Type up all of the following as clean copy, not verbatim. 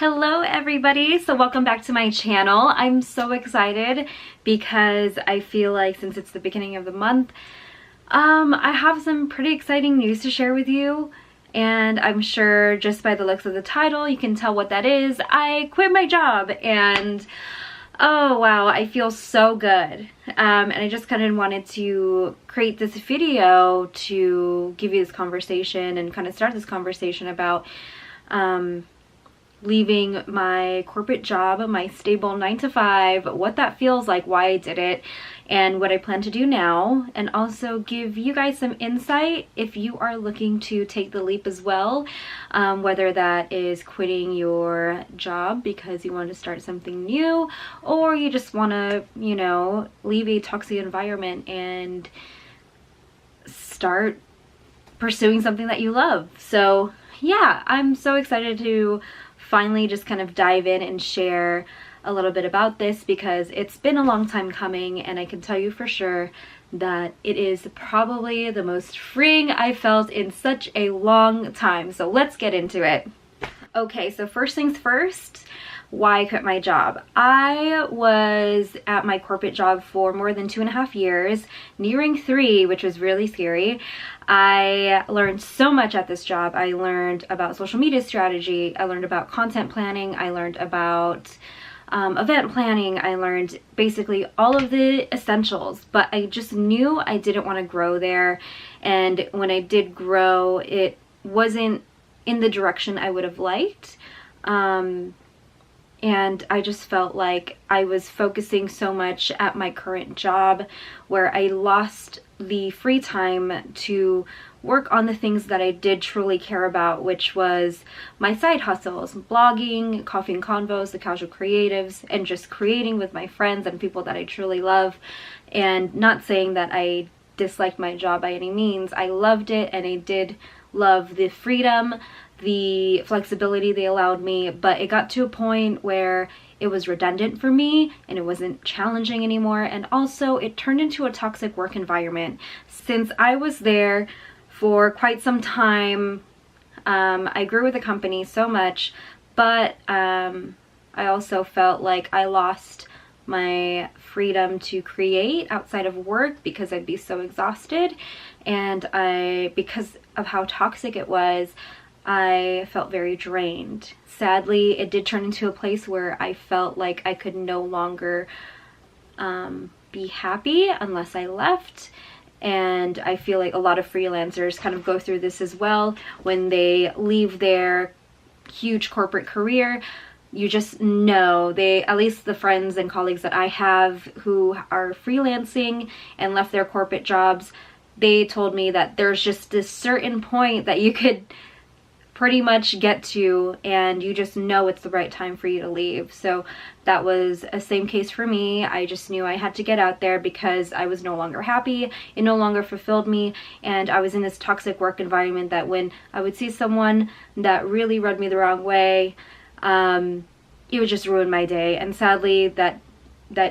Hello everybody, so welcome back to my channel. I'm so excited because I feel like since it's the beginning of the month, I have some pretty exciting news to share with you, and I'm sure just by the looks of the title you can tell what that is. I quit my job and oh wow, I feel so good. And I just kind of wanted to create this video to give you this conversation and kind of start this conversation about leaving my corporate job, my stable 9-to-5, what that feels like, why I did it, and what I plan to do now, and also give you guys some insight if you are looking to take the leap as well, whether that is quitting your job because you want to start something new, or you just want to, you know, leave a toxic environment and start pursuing something that you love. So yeah, I'm so excited to finally just kind of dive in and share a little bit about this because it's been a long time coming, and I can tell you for sure that it is probably the most freeing I've felt in such a long time. So let's get into it. Okay, so first things first, why I quit my job. I was at my corporate job for more than 2.5 years, nearing 3, which was really scary. I learned so much at this job. I learned about social media strategy, I learned about content planning, I learned about event planning, I learned basically all of the essentials, but I just knew I didn't want to grow there, and when I did grow, it wasn't in the direction I would have liked. And I just felt like I was focusing so much at my current job where I lost the free time to work on the things that I did truly care about, which was my side hustles, blogging, coffee and convos, the casual creatives, and just creating with my friends and people that I truly love. And not saying that I disliked my job by any means. I loved it, and I did love the freedom, the flexibility they allowed me, but it got to a point where it was redundant for me and it wasn't challenging anymore, and also it turned into a toxic work environment. Since I was there for quite some time, I grew with the company so much, but I also felt like I lost my freedom to create outside of work because I'd be so exhausted, and because of how toxic it was, I felt very drained. Sadly, it did turn into a place where I felt like I could no longer be happy unless I left. And I feel like a lot of freelancers kind of go through this as well. When they leave their huge corporate career, you just know, at least the friends and colleagues that I have who are freelancing and left their corporate jobs, they told me that there's just this certain point that you could pretty much get to, and you just know it's the right time for you to leave. So that was a same case for me. I just knew I had to get out there because I was no longer happy. It no longer fulfilled me, and I was in this toxic work environment that when I would see someone that really rubbed me the wrong way, it would just ruin my day. And sadly, that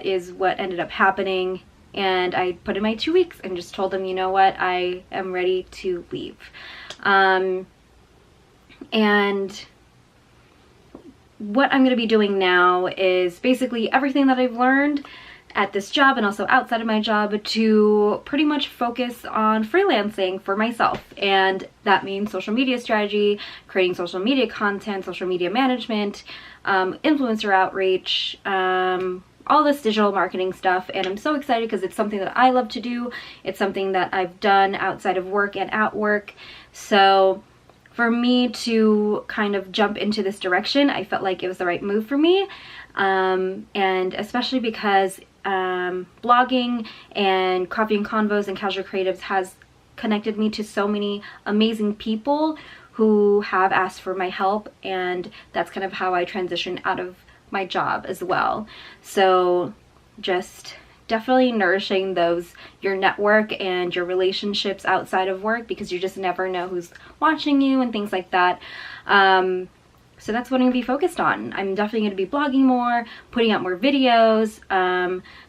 is what ended up happening. And I put in my 2 weeks and just told them, you know what, I am ready to leave. And what I'm going to be doing now is basically everything that I've learned at this job and also outside of my job to pretty much focus on freelancing for myself. And that means social media strategy, creating social media content, social media management, influencer outreach, all this digital marketing stuff. And I'm so excited because it's something that I love to do. It's something that I've done outside of work and at work. So for me to kind of jump into this direction, I felt like it was the right move for me, and especially because blogging and coffee and convos and casual creatives has connected me to so many amazing people who have asked for my help, and that's kind of how I transitioned out of my job as well. So just definitely nourishing your network and your relationships outside of work, because you just never know who's watching you and things like that. So that's what I'm going to be focused on. I'm definitely going to be blogging more, putting out more videos,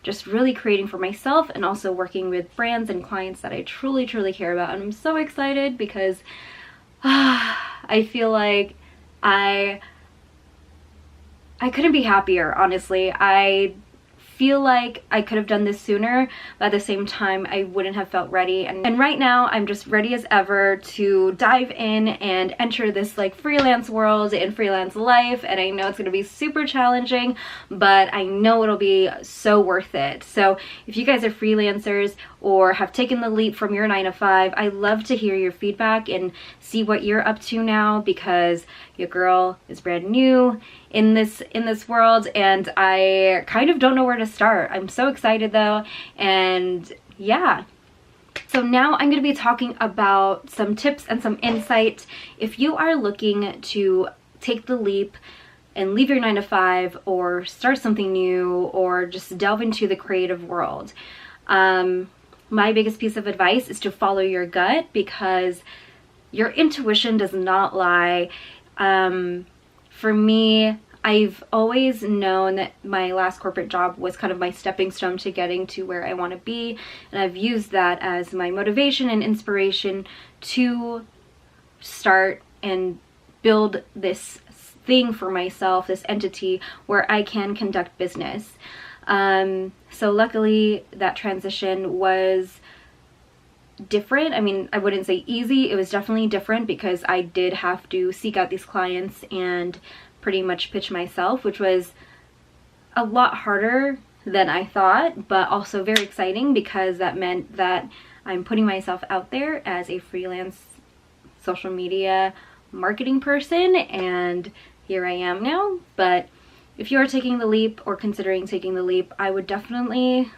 just really creating for myself, and also working with brands and clients that I truly care about. And I'm so excited because I feel like I I couldn't be happier, honestly. I feel like I could have done this sooner, but at the same time I wouldn't have felt ready, and right now I'm just ready as ever to dive in and enter this like freelance world and freelance life. And I know it's going to be super challenging, but I know it'll be so worth it. So if you guys are freelancers or have taken the leap from your 9 to 5, I love to hear your feedback and see what you're up to now, because your girl is brand new in this world and I kind of don't know where to start. I'm so excited though, and yeah. So now I'm going to be talking about some tips and some insight if you are looking to take the leap and leave your 9 to 5 or start something new or just delve into the creative world. My biggest piece of advice is to follow your gut, because your intuition does not lie. For me, I've always known that my last corporate job was kind of my stepping stone to getting to where I want to be, and I've used that as my motivation and inspiration to start and build this thing for myself, this entity where I can conduct business. So luckily that transition was different. I mean, I wouldn't say easy. It was definitely different because I did have to seek out these clients and pretty much pitch myself, which was a lot harder than I thought, but also very exciting because that meant that I'm putting myself out there as a freelance social media marketing person, and here I am now. But if you are taking the leap or considering taking the leap, I would definitely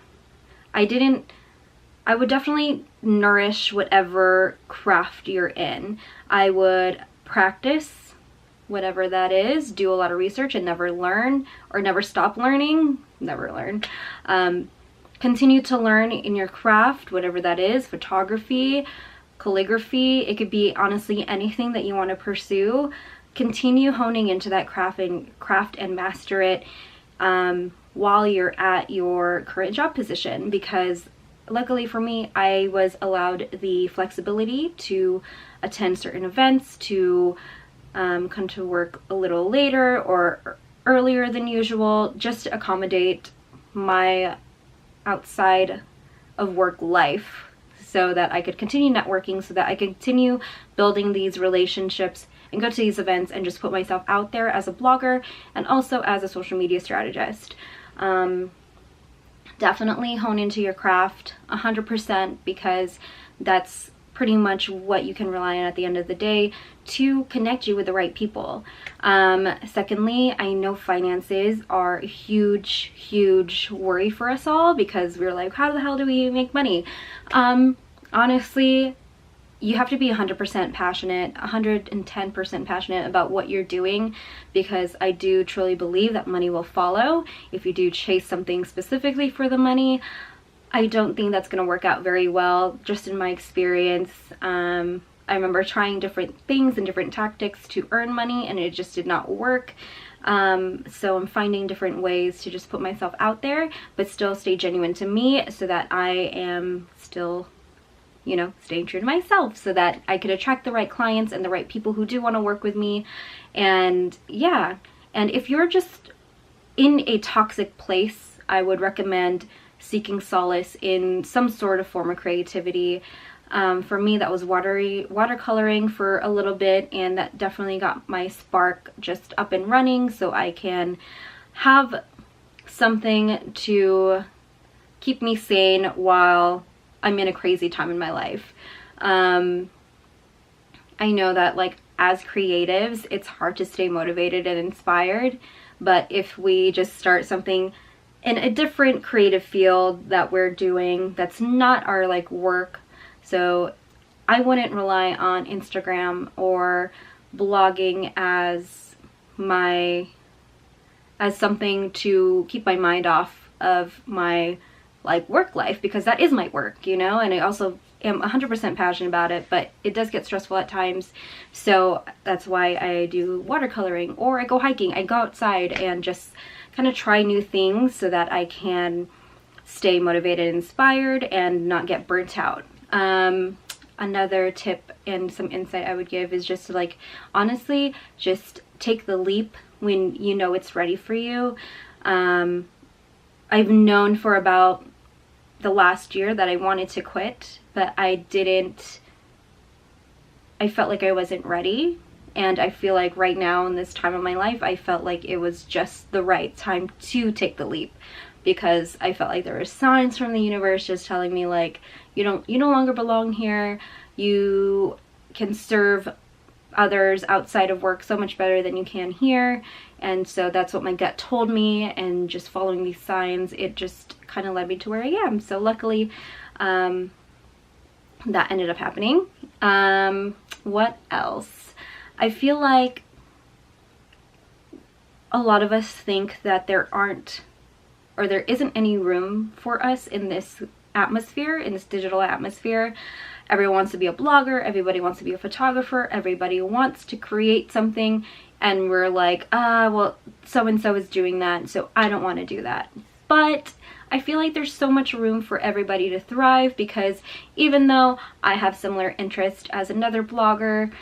nourish whatever craft you're in. I would practice whatever that is, do a lot of research and never stop learning, never learn. Continue to learn in your craft, whatever that is, photography, calligraphy, it could be honestly anything that you want to pursue. Continue honing into that craft and master it while you're at your current job position, because luckily for me, I was allowed the flexibility to attend certain events, to come to work a little later or earlier than usual, just to accommodate my outside of work life, so that I could continue networking, so that I could continue building these relationships and go to these events and just put myself out there as a blogger and also as a social media strategist. Definitely hone into your craft 100%, because that's pretty much what you can rely on at the end of the day to connect you with the right people. Secondly, I know finances are a huge worry for us all, because we're like, how the hell do we make money? Honestly, you have to be 100% passionate, 110% passionate about what you're doing, because I do truly believe that money will follow if you do chase something specifically for the money. I don't think that's going to work out very well, just in my experience. I remember trying different things and different tactics to earn money, and it just did not work. So I'm finding different ways to just put myself out there, but still stay genuine to me, so that I am still, you know, staying true to myself, so that I could attract the right clients and the right people who do want to work with me. And yeah, and if you're just in a toxic place, I would recommend seeking solace in some sort of form of creativity. For me, that was watercoloring for a little bit, and that definitely got my spark just up and running, so I can have something to keep me sane while I'm in a crazy time in my life. I know that, like, as creatives, it's hard to stay motivated and inspired, but if we just start something in a different creative field that we're doing that's not our like work, so I wouldn't rely on Instagram or blogging as something to keep my mind off of my like work life, because that is my work, you know, and I also am 100% passionate about it, but it does get stressful at times. So that's why I do watercoloring, or I go hiking, I go outside and just kind of try new things so that I can stay motivated and inspired and not get burnt out. Another tip and some insight I would give is just to, like, honestly, just take the leap when you know it's ready for you. I've known for about the last year that I wanted to quit, but I felt like I wasn't ready. And I feel like right now in this time of my life, I felt like it was just the right time to take the leap, because I felt like there were signs from the universe just telling me like, you no longer belong here. You can serve others outside of work so much better than you can here. And so that's what my gut told me, and just following these signs, it just kind of led me to where I am. So luckily, that ended up happening. What else? I feel like a lot of us think that there isn't any room for us in this atmosphere, in this digital atmosphere. Everyone wants to be a blogger, everybody wants to be a photographer, everybody wants to create something, and we're like, well, so-and-so is doing that, so I don't want to do that. But I feel like there's so much room for everybody to thrive, because even though I have similar interest as another blogger,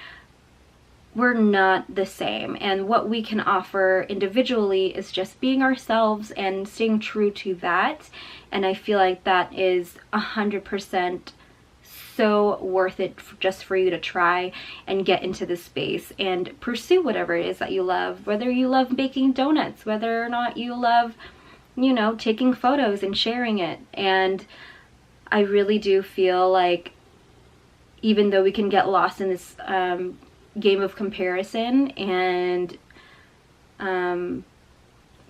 we're not the same, and what we can offer individually is just being ourselves and staying true to that. And I feel like that is 100% so worth it just for you to try and get into this space and pursue whatever it is that you love, whether you love baking donuts, whether or not you love, you know, taking photos and sharing it. And I really do feel like even though we can get lost in this game of comparison, and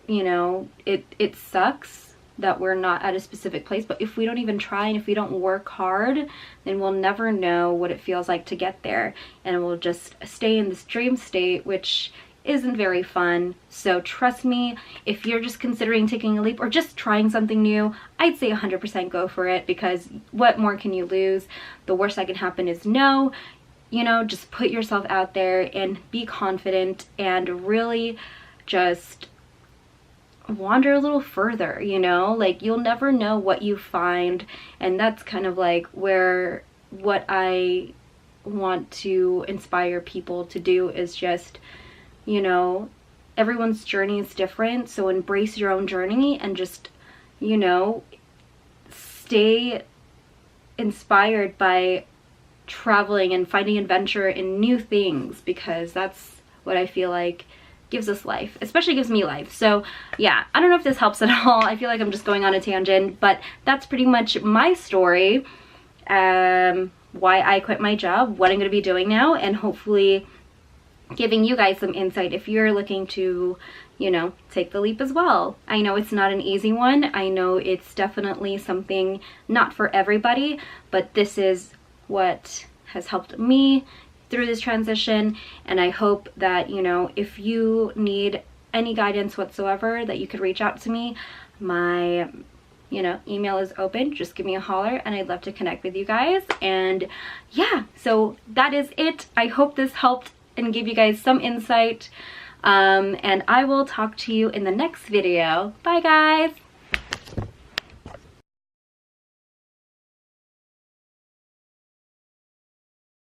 you know, it sucks that we're not at a specific place, but if we don't even try and if we don't work hard, then we'll never know what it feels like to get there, and we'll just stay in this dream state, which isn't very fun. So trust me, if you're just considering taking a leap or just trying something new, I'd say 100% go for it, because what more can you lose? The worst that can happen is no. You know, just put yourself out there and be confident, and really just wander a little further, you know? Like, you'll never know what you find, and that's kind of like what I want to inspire people to do is just, you know, everyone's journey is different, so embrace your own journey and just, you know, stay inspired by traveling and finding adventure in new things, because that's what I feel like gives us life, especially gives me life. So yeah, I don't know if this helps at all. I feel like I'm just going on a tangent, but that's pretty much my story, why I quit my job, what I'm going to be doing now, and hopefully giving you guys some insight if you're looking to, you know, take the leap as well. I know it's not an easy one. I know it's definitely something not for everybody, but this is what has helped me through this transition. And I hope that, you know, if you need any guidance whatsoever, that you could reach out to me. My, you know, email is open. Just give me a holler, and I'd love to connect with you guys. And yeah, so that is it. I hope this helped and gave you guys some insight. And I will talk to you in the next video. Bye guys.